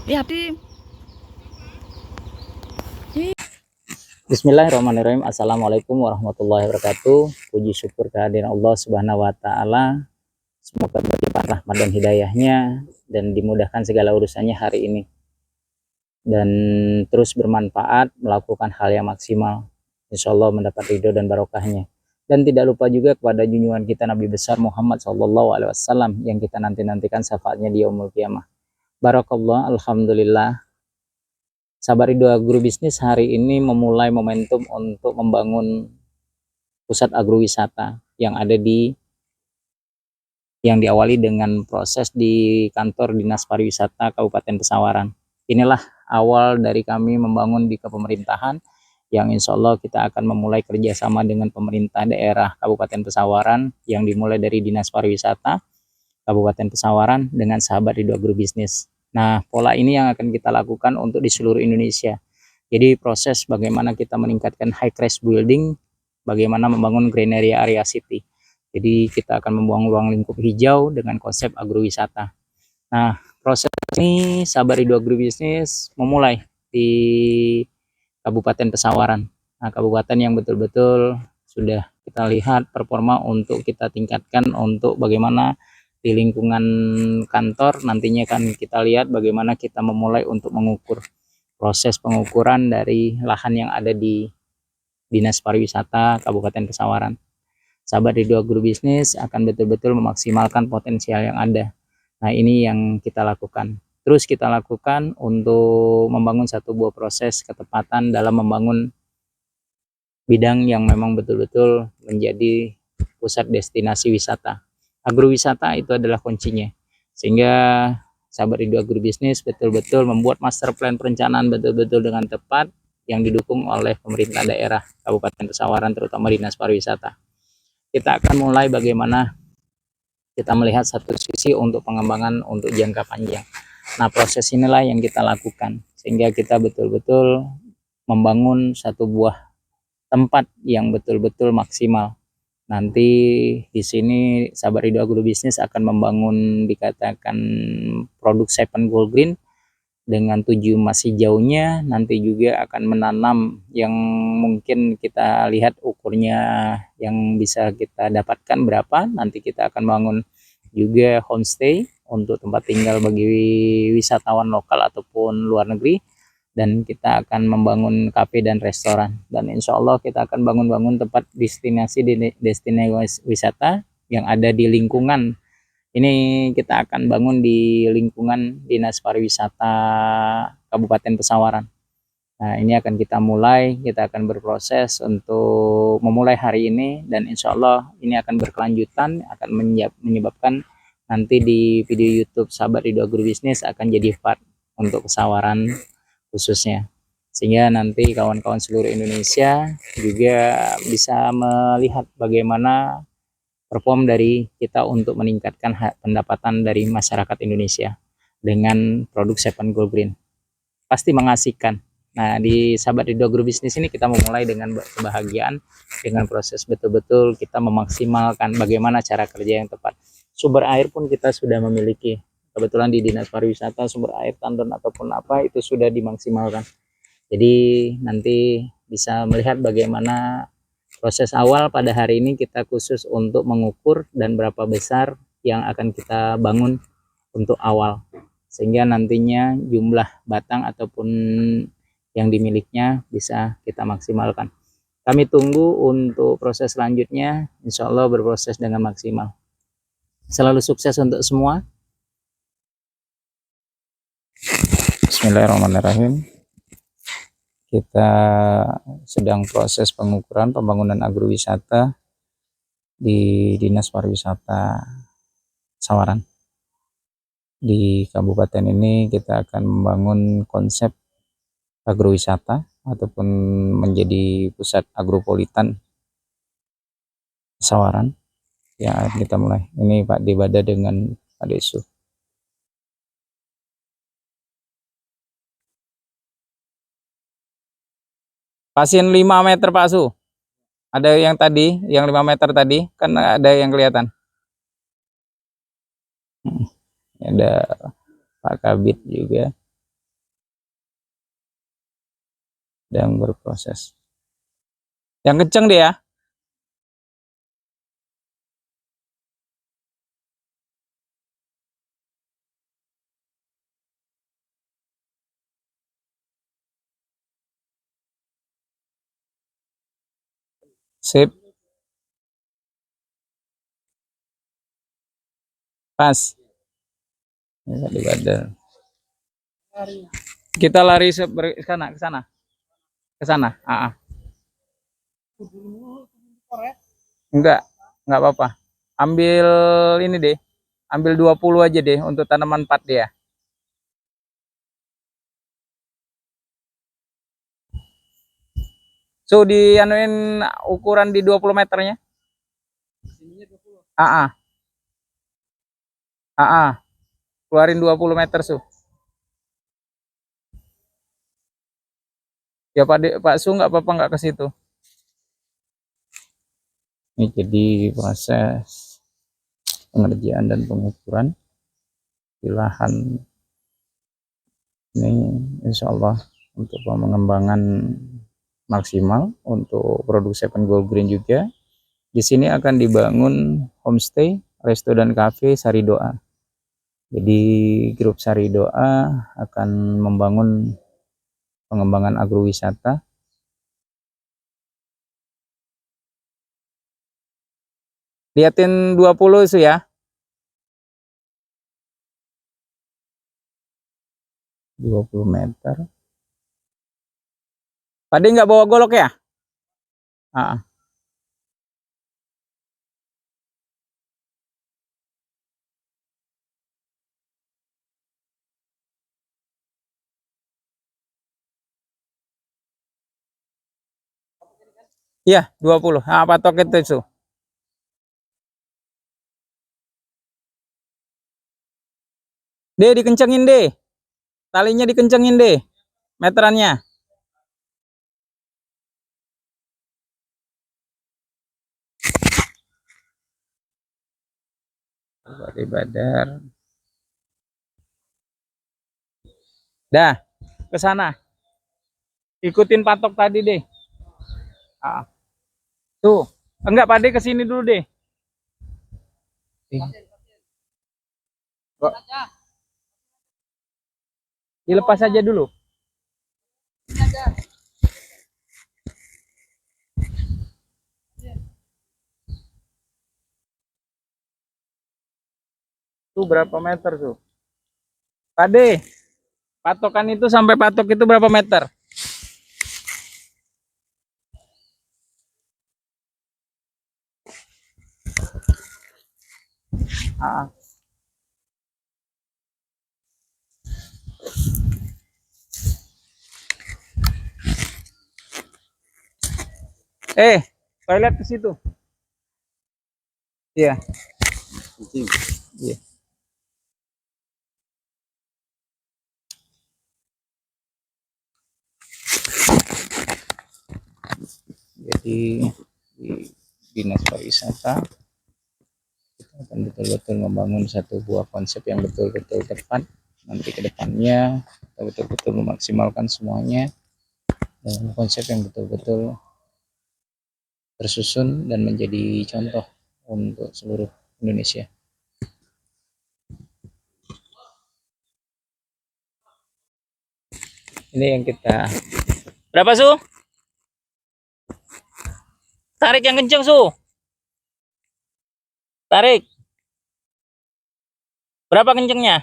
Ya, di Bismillahirrahmanirrahim. Assalamualaikum warahmatullahi wabarakatuh. Puji syukur kehadiran Allah Subhanahu wa Ta'ala. Semoga berlimpah rahmat dan hidayahnya dan dimudahkan segala urusannya hari ini, dan terus bermanfaat, melakukan hal yang maksimal, insya Allah mendapat ridho dan barokahnya. Dan tidak lupa juga kepada junjungan kita Nabi besar Muhammad SAW yang kita nantikan syafaatnya di yaumul qiyamah. Barakallah, alhamdulillah. Sahabat Ridho Agrobisnis hari ini memulai momentum untuk membangun pusat agrowisata yang diawali dengan proses di kantor Dinas Pariwisata Kabupaten Pesawaran. Inilah awal dari kami membangun di kepemerintahan, yang insya Allah kita akan memulai kerjasama dengan pemerintah daerah Kabupaten Pesawaran, yang dimulai dari Dinas Pariwisata Kabupaten Pesawaran dengan sahabat Ridho Agrobisnis. Nah, pola ini yang akan kita lakukan untuk di seluruh Indonesia. Jadi proses bagaimana kita meningkatkan high rise building, bagaimana membangun green area city. Jadi kita akan membangun ruang lingkup hijau dengan konsep agrowisata. Nah, proses ini sahabat Ridho Agrobisnis memulai di Kabupaten Pesawaran. Nah, kabupaten yang betul-betul sudah kita lihat performa untuk kita tingkatkan untuk bagaimana di lingkungan kantor nantinya kan kita lihat bagaimana kita memulai untuk mengukur proses pengukuran dari lahan yang ada di Dinas Pariwisata Kabupaten Pesawaran. Sahabat Ridho Agrobisnis akan betul-betul memaksimalkan potensial yang ada. Nah, ini yang kita lakukan. Terus kita lakukan untuk membangun satu buah proses ketepatan dalam membangun bidang yang memang betul-betul menjadi pusat destinasi wisata. Agrowisata itu adalah kuncinya. Sehingga sahabat Ridho Agrobisnis betul-betul membuat master plan perencanaan betul-betul dengan tepat yang didukung oleh pemerintah daerah Kabupaten Pesawaran, terutama Dinas Pariwisata. Kita akan mulai bagaimana kita melihat satu sisi untuk pengembangan untuk jangka panjang. Nah, proses inilah yang kita lakukan sehingga kita betul-betul membangun satu buah tempat yang betul-betul maksimal. Nanti di sini sahabat Ridho Agrobisnis akan membangun dikatakan produk Seven Gold Green dengan 7 masih jauhnya. Nanti juga akan menanam yang mungkin kita lihat ukurnya yang bisa kita dapatkan berapa. Nanti kita akan bangun juga homestay untuk tempat tinggal bagi wisatawan lokal ataupun luar negeri, dan kita akan membangun kafe dan restoran, dan insya Allah kita akan bangun tempat destinasi wisata yang ada di lingkungan ini. Kita akan bangun di lingkungan Dinas Pariwisata Kabupaten Pesawaran. Nah, ini akan kita mulai, kita akan berproses untuk memulai hari ini, dan insya Allah ini akan berkelanjutan, akan menyebabkan nanti di video YouTube sahabat Ridho Agrobisnis akan jadi part untuk Pesawaran khususnya, sehingga nanti kawan-kawan seluruh Indonesia juga bisa melihat bagaimana perform dari kita untuk meningkatkan pendapatan dari masyarakat Indonesia dengan produk Seven Gold Green. Pasti mengasihkan. Nah, di sahabat Ridho Agrobisnis ini kita memulai dengan kebahagiaan, dengan proses betul-betul kita memaksimalkan bagaimana cara kerja yang tepat. Sumber air pun kita sudah memiliki. Kebetulan di Dinas Pariwisata sumber air tandon ataupun apa itu sudah dimaksimalkan. Jadi nanti bisa melihat bagaimana proses awal pada hari ini kita khusus untuk mengukur dan berapa besar yang akan kita bangun untuk awal, sehingga nantinya jumlah batang ataupun yang dimilikinya bisa kita maksimalkan. Kami tunggu untuk proses selanjutnya, insya Allah berproses dengan maksimal. Selalu sukses untuk semua. Bismillahirrahmanirrahim. Kita sedang proses pengukuran pembangunan agrowisata di Dinas Pariwisata Sawaran. Di kabupaten ini kita akan membangun konsep agrowisata ataupun menjadi pusat agropolitan Sawaran yang akan kita mulai. Ini Pak Debada dengan Pak Desu. Pasien 5 meter Pak Su. Ada yang tadi, yang 5 meter tadi, kan ada yang kelihatan. Ada Pak Kabit juga. sedang berproses. Yang kenceng deh ya. Sip. Pas. Ya, di badan. Kita lari ke sana, ke sana. Ke sana. Enggak apa-apa. Ambil ini deh. Ambil 20 aja deh untuk tanaman pat dia. So dianuin ukuran di 20 meternya. Ah, keluarin 20 meter su. Ya Pak Su nggak apa-apa nggak ke situ. Ini jadi proses pengerjaan dan pengukuran di lahan ini, insya Allah untuk pengembangan maksimal untuk produk Seven Gold Green juga. Di sini akan dibangun homestay, resto dan cafe Saridoa. Jadi grup Saridoa akan membangun pengembangan agrowisata. Liatin 20 itu ya. 20 meter. Pade nggak bawa golok ya? Iya, 20. Patok itu. Deh, dikencengin deh. Talinya dikencengin deh. Meterannya. Badi badar. Dah, ke sana. Ikutin patok tadi deh. Tuh. Enggak, Pade ke sini dulu deh. Dilepas aja dulu. Tuh berapa meter tuh? Pade, patokan itu sampai patok itu berapa meter? Toilet ke situ. Iya. Iya. Jadi di Dinas Pariwisata kita akan betul-betul membangun satu buah konsep yang betul-betul tepat. Nanti ke depannya kita betul-betul memaksimalkan semuanya dengan konsep yang betul-betul tersusun dan menjadi contoh untuk seluruh Indonesia. Ini yang kita. Berapa Su? Tarik yang kenceng Su. Tarik. Berapa kencengnya?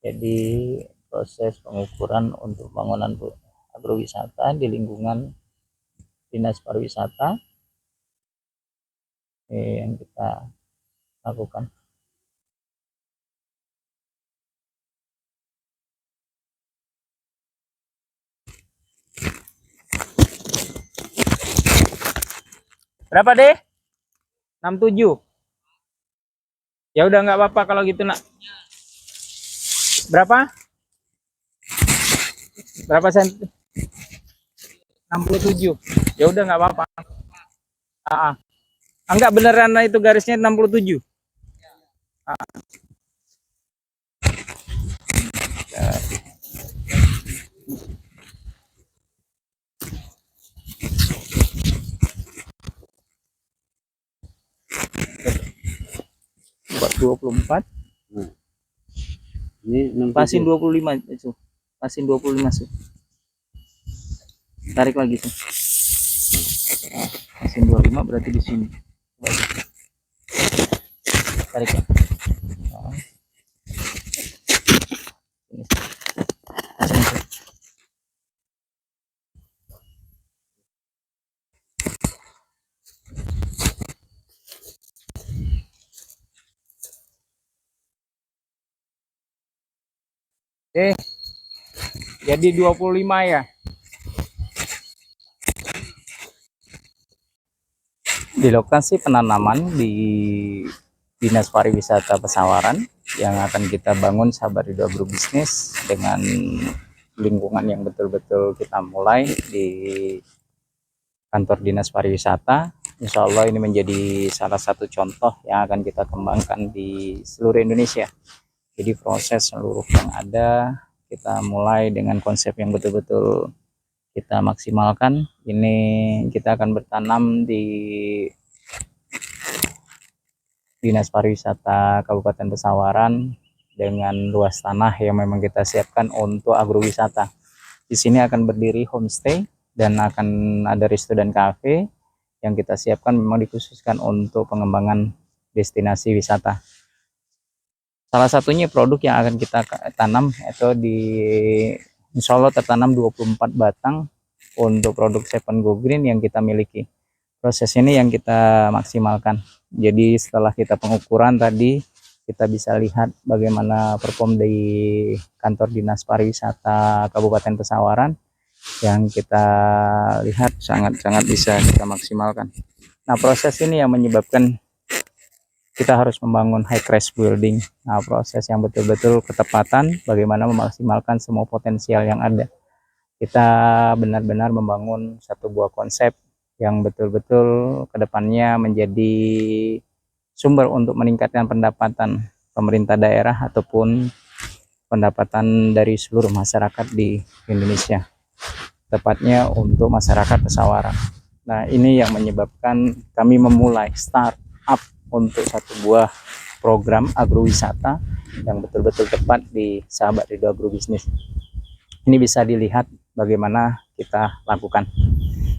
Jadi proses pengukuran untuk bangunan agrowisata di lingkungan Dinas Pariwisata yang kita lakukan. Berapa deh? 67. Ya udah nggak apa-apa kalau gitu nak. Berapa? Berapa senti? 67. Ya udah nggak apa-apa. Enggak beneran itu garisnya 67. Buat 24. Nah, ini 67. Pasin 25 itu. Pasin 25 tuh. Tarik lagi tuh. Pasin 25 berarti di sini. Tarik ya. Oh. Ini. Pasin tuh. Jadi 25 ya. Di lokasi penanaman di Dinas Pariwisata Pesawaran yang akan kita bangun Sahabat Ridho Agrobisnis dengan lingkungan yang betul-betul kita mulai di kantor Dinas Pariwisata. Insya Allah ini menjadi salah satu contoh yang akan kita kembangkan di seluruh Indonesia. Jadi proses seluruh yang ada kita mulai dengan konsep yang betul-betul kita maksimalkan. Ini kita akan bertanam di Dinas Pariwisata Kabupaten Pesawaran dengan luas tanah yang memang kita siapkan untuk agrowisata. Di sini akan berdiri homestay dan akan ada resto dan cafe yang kita siapkan memang dikhususkan untuk pengembangan destinasi wisata. Salah satunya produk yang akan kita tanam itu di Insya Allah tertanam 24 batang untuk produk Seven Go Green yang kita miliki. Proses ini yang kita maksimalkan. Jadi setelah kita pengukuran tadi, kita bisa lihat bagaimana perform di kantor Dinas Pariwisata Kabupaten Pesawaran yang kita lihat sangat-sangat bisa kita maksimalkan. Nah, proses ini yang menyebabkan kita harus membangun high crash building. Nah, proses yang betul-betul ketepatan bagaimana memaksimalkan semua potensial yang ada. Kita benar-benar membangun satu buah konsep yang betul-betul kedepannya menjadi sumber untuk meningkatkan pendapatan pemerintah daerah ataupun pendapatan dari seluruh masyarakat di Indonesia, tepatnya untuk masyarakat Pesawaran. Nah, ini yang menyebabkan kami memulai start up untuk satu buah program agrowisata yang betul-betul tepat di Sahabat Ridho Agrobisnis. Ini bisa dilihat bagaimana kita lakukan.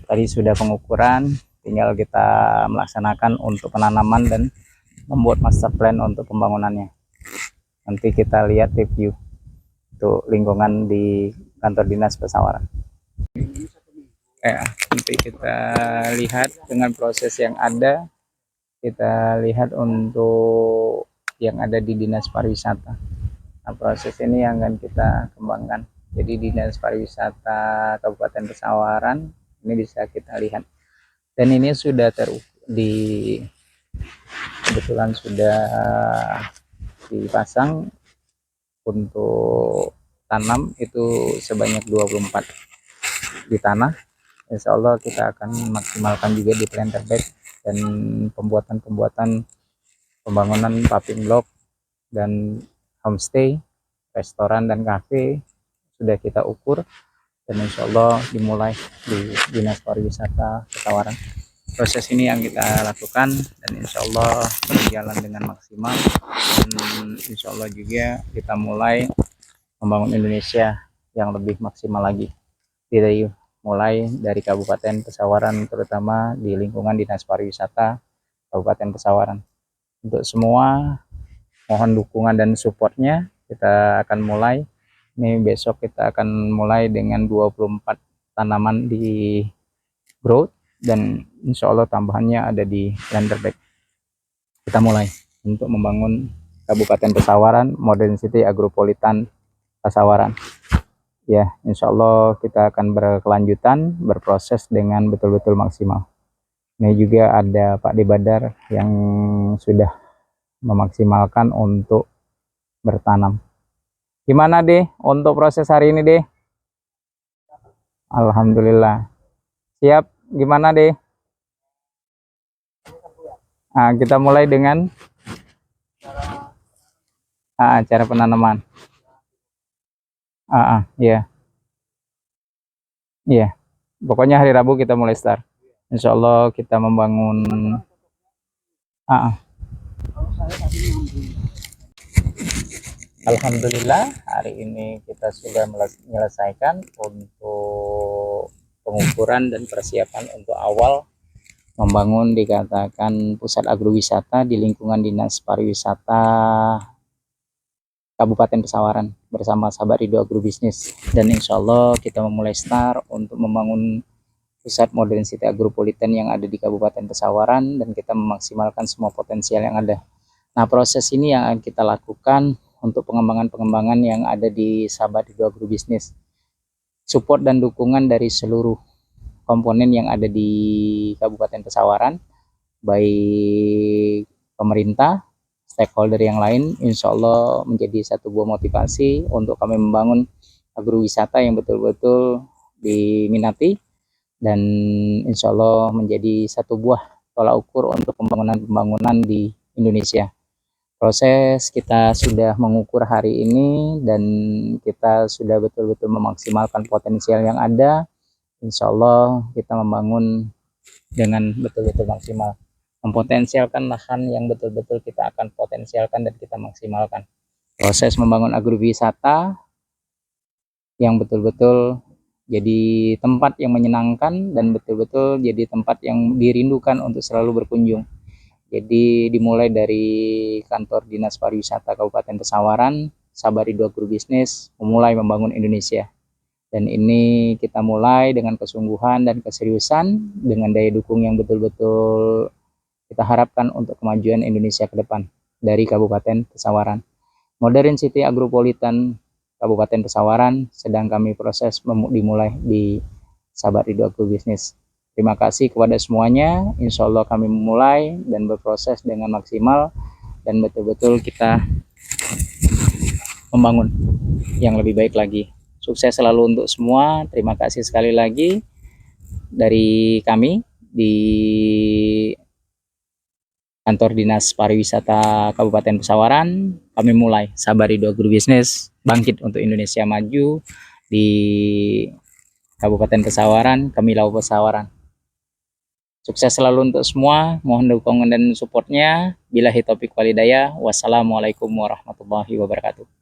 Tadi sudah pengukuran, tinggal kita melaksanakan untuk penanaman dan membuat master plan untuk pembangunannya. Nanti kita lihat review untuk lingkungan di kantor Dinas Pesawaran. Ya, nanti kita lihat dengan proses yang ada, kita lihat untuk yang ada di Dinas Pariwisata. Nah, proses ini yang akan kita kembangkan. Jadi Dinas Pariwisata Kabupaten Pesawaran ini bisa kita lihat, dan ini sudah kebetulan sudah dipasang untuk tanam itu sebanyak 24 di tanah. Insya Allah kita akan maksimalkan juga di planter bed dan pembuatan pembangunan paving block dan homestay, restoran dan cafe sudah kita ukur, dan insya Allah dimulai di Dinas Pariwisata Pesawaran. Proses ini yang kita lakukan dan insya Allah berjalan dengan maksimal, dan insya Allah juga kita mulai membangun Indonesia yang lebih maksimal lagi. Dari mulai dari Kabupaten Pesawaran, terutama di lingkungan Dinas Pariwisata Kabupaten Pesawaran. Untuk semua mohon dukungan dan supportnya. Kita akan mulai ini besok, kita akan mulai dengan 24 tanaman di growth dan insya Allah tambahannya ada di planter bed. Kita mulai untuk membangun Kabupaten Pesawaran Modern City Agropolitan Pesawaran. Ya, insya Allah kita akan berkelanjutan, berproses dengan betul-betul maksimal. Ini juga ada Pak Debadar yang sudah memaksimalkan untuk bertanam. Gimana deh untuk proses hari ini deh? Alhamdulillah. Siap, gimana deh? Nah, kita mulai dengan cara penanaman. Iya, iya. Pokoknya hari Rabu kita mulai start. Insya Allah kita membangun. Ah, ah. Alhamdulillah hari ini kita sudah menyelesaikan untuk pengukuran dan persiapan untuk awal membangun dikatakan pusat agrowisata di lingkungan Dinas Pariwisata Kabupaten Pesawaran bersama sahabat Ridho Agrobisnis. Dan insya Allah kita memulai start untuk membangun pusat modern city agropolitan yang ada di Kabupaten Pesawaran, dan kita memaksimalkan semua potensial yang ada. Nah, proses ini yang akan kita lakukan untuk pengembangan-pengembangan yang ada di sahabat Ridho Agrobisnis. Support dan dukungan dari seluruh komponen yang ada di Kabupaten Pesawaran, baik pemerintah, stakeholder yang lain, insya Allah menjadi satu buah motivasi untuk kami membangun agrowisata yang betul-betul diminati, dan insya Allah menjadi satu buah tolak ukur untuk pembangunan di Indonesia. Proses kita sudah mengukur hari ini dan kita sudah betul-betul memaksimalkan potensial yang ada. Insya Allah kita membangun dengan betul-betul maksimal, mempotensialkan lahan yang betul-betul kita akan potensialkan dan kita maksimalkan. Proses membangun agrowisata yang betul-betul jadi tempat yang menyenangkan dan betul-betul jadi tempat yang dirindukan untuk selalu berkunjung. Jadi dimulai dari kantor Dinas Pariwisata Kabupaten Pesawaran, sahabat Ridho Agrobisnis memulai membangun Indonesia. Dan ini kita mulai dengan kesungguhan dan keseriusan dengan daya dukung yang betul-betul kita harapkan untuk kemajuan Indonesia ke depan dari Kabupaten Pesawaran. Modern City Agropolitan Kabupaten Pesawaran sedang kami proses dimulai di sahabat Ridho Agrobisnis. Terima kasih kepada semuanya. Insya Allah kami memulai dan berproses dengan maksimal dan betul-betul kita membangun yang lebih baik lagi. Sukses selalu untuk semua. Terima kasih sekali lagi dari kami di kantor Dinas Pariwisata Kabupaten Pesawaran. Kami mulai sahabat Ridho Agrobisnis bangkit untuk Indonesia maju di Kabupaten Pesawaran, Kemilau Pesawaran. Sukses selalu untuk semua. Mohon dukungan dan supportnya. Billahi taufiq walhidayah. Wassalamualaikum warahmatullahi wabarakatuh.